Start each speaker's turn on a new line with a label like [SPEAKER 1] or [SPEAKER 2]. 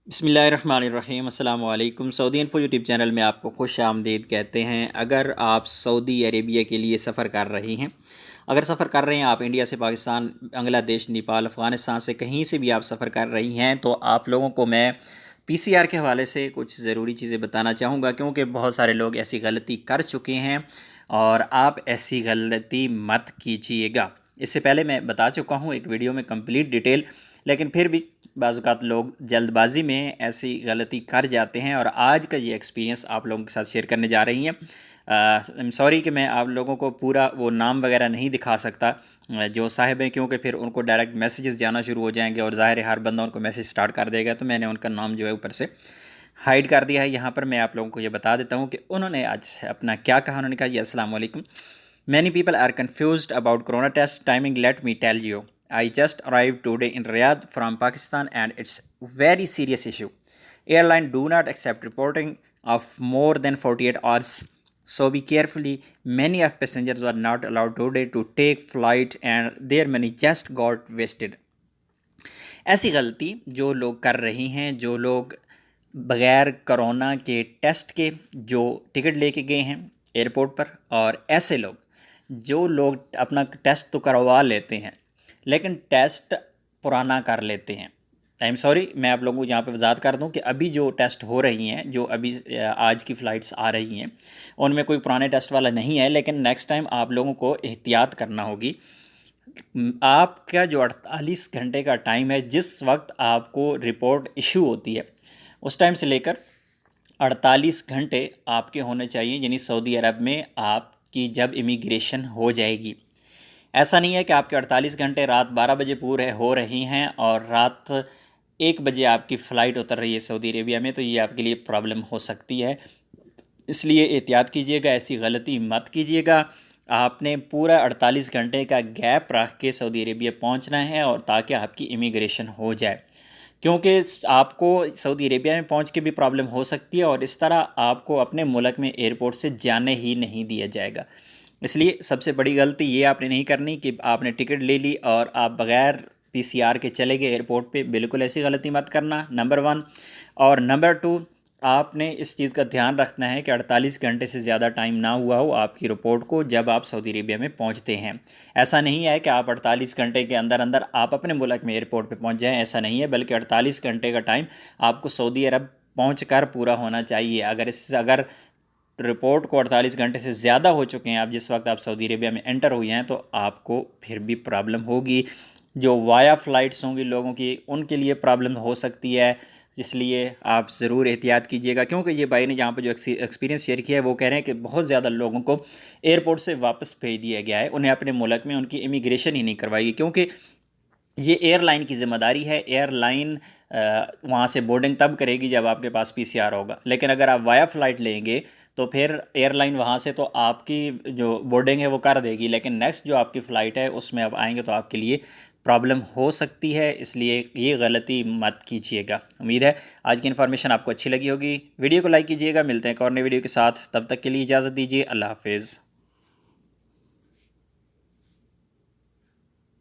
[SPEAKER 1] بسم اللہ الرحمن الرحیم۔ السلام علیکم۔ سعودی انفو یوٹیوب چینل میں آپ کو خوش آمدید کہتے ہیں۔ اگر آپ سعودی عربیہ کے لیے سفر کر رہے ہیں، اگر سفر کر رہے ہیں آپ انڈیا سے، پاکستان، بنگلہ دیش، نیپال، افغانستان سے کہیں سے بھی آپ سفر کر رہی ہیں، تو آپ لوگوں کو میں پی سی آر کے حوالے سے کچھ ضروری چیزیں بتانا چاہوں گا، کیونکہ بہت سارے لوگ ایسی غلطی کر چکے ہیں اور آپ ایسی غلطی مت کیجیے گا۔ اس سے پہلے میں بتا چکا ہوں ایک ویڈیو میں کمپلیٹ ڈیٹیل، لیکن پھر بھی بعض اوقات لوگ جلد بازی میں ایسی غلطی کر جاتے ہیں، اور آج کا یہ ایکسپیرینس آپ لوگوں کے ساتھ شیئر کرنے جا رہی ہیں۔ سوری کہ میں آپ لوگوں کو پورا وہ نام وغیرہ نہیں دکھا سکتا جو صاحب ہیں، کیونکہ پھر ان کو ڈائریکٹ میسیجز جانا شروع ہو جائیں گے، اور ظاہر ہے ہر بندہ ان کو میسیج سٹارٹ کر دے گا، تو میں نے ان کا نام جو ہے اوپر سے ہائیڈ کر دیا ہے۔ یہاں پر میں آپ لوگوں کو یہ بتا دیتا ہوں کہ انہوں نے آج اپنا کیا کہا۔ انہوں نے کہا: جی السلام علیکم، many people are confused about corona test timing, let me tell you I just arrived today in Riyadh from Pakistan and it's very serious issue. Airline do not accept reporting of more than 48 hours. So be carefully. Many of passengers were not allowed today to take flight and their money just got wasted. ایسی غلطی جو لوگ کر رہی ہیں، جو لوگ بغیر کرونا کے ٹیسٹ کے جو ٹکٹ لے کے گئے ہیں ایئرپورٹ پر، اور ایسے لوگ جو لوگ اپنا ٹیسٹ تو کروا لیتے ہیں لیکن ٹیسٹ پرانا کر لیتے ہیں۔ سوری، میں آپ لوگوں کو یہاں پہ وضاحت کر دوں کہ ابھی جو ٹیسٹ ہو رہی ہیں، جو ابھی آج کی فلائٹس آ رہی ہیں، ان میں کوئی پرانے ٹیسٹ والا نہیں ہے، لیکن نیکسٹ ٹائم آپ لوگوں کو احتیاط کرنا ہوگی۔ آپ کا جو 48 گھنٹے کا ٹائم ہے، جس وقت آپ کو رپورٹ ایشو ہوتی ہے، اس ٹائم سے لے کر 48 گھنٹے آپ کے ہونے چاہیے، یعنی سعودی عرب میں آپ کی جب امیگریشن ہو جائے گی۔ ایسا نہیں ہے کہ آپ کے 48 گھنٹے رات 12 بجے پورے ہو رہی ہیں اور رات 1 بجے آپ کی فلائٹ اتر رہی ہے سعودی عربیہ میں، تو یہ آپ کے لیے پرابلم ہو سکتی ہے۔ اس لیے احتیاط کیجیے گا، ایسی غلطی مت کیجیے گا۔ آپ نے پورا 48 گھنٹے کا گیپ رکھ کے سعودی عربیہ پہنچنا ہے، اور تاکہ آپ کی امیگریشن ہو جائے، کیونکہ آپ کو سعودی عربیہ میں پہنچ کے بھی پرابلم ہو سکتی ہے، اور اس طرح آپ کو اپنے ملک میں ایئرپورٹ سے جانے ہی نہیں دیا جائے گا۔ اس لیے سب سے بڑی غلطی یہ آپ نے نہیں کرنی کہ آپ نے ٹکٹ لے لی اور آپ بغیر پی سی آر کے چلے گئے ایئرپورٹ پہ، بالکل ایسی غلطی مت کرنا، نمبر 1۔ اور نمبر 2، آپ نے اس چیز کا دھیان رکھنا ہے کہ 48 گھنٹے سے زیادہ ٹائم نہ ہوا ہو آپ کی رپورٹ کو جب آپ سعودی عربیہ میں پہنچتے ہیں۔ ایسا نہیں ہے کہ آپ 48 گھنٹے کے اندر اندر آپ اپنے ملک میں ایئرپورٹ پہ پہنچ جائیں، ایسا نہیں ہے، بلکہ 48 گھنٹے کا ٹائم آپ کو سعودی عرب پہنچ کر پورا ہونا چاہیے۔ اگر رپورٹ کو 48 گھنٹے سے زیادہ ہو چکے ہیں آپ جس وقت آپ سعودی عربیہ میں انٹر ہوئی ہیں، تو آپ کو پھر بھی پرابلم ہوگی۔ جو وایا فلائٹس ہوں گی لوگوں کی، ان کے لیے پرابلم ہو سکتی ہے، اس لیے آپ ضرور احتیاط کیجیے گا۔ کیونکہ یہ بھائی نے جہاں پہ جو ایکسپیرینس شیئر کیا ہے، وہ کہہ رہے ہیں کہ بہت زیادہ لوگوں کو ایئرپورٹ سے واپس بھیج دیا گیا ہے، انہیں اپنے ملک میں ان کی امیگریشن ہی نہیں کروائی گی، کیونکہ یہ ایئر لائن کی ذمہ داری ہے۔ ایئر لائن وہاں سے بورڈنگ تب کرے گی جب آپ کے پاس پی سی آر ہوگا، لیکن اگر آپ وایا فلائٹ لیں گے تو پھر ایئر لائن وہاں سے تو آپ کی جو بورڈنگ ہے وہ کر دے گی، لیکن نیکسٹ جو آپ کی فلائٹ ہے اس میں آپ آئیں گے تو آپ کے لیے پرابلم ہو سکتی ہے، اس لیے یہ غلطی مت کیجیے گا۔ امید ہے آج کی انفارمیشن آپ کو اچھی لگی ہوگی۔ ویڈیو کو لائک کیجیے گا، ملتے ہیں ایک اور نئی ویڈیو کے ساتھ، تب تک کے لیے اجازت دیجیے، اللہ حافظ۔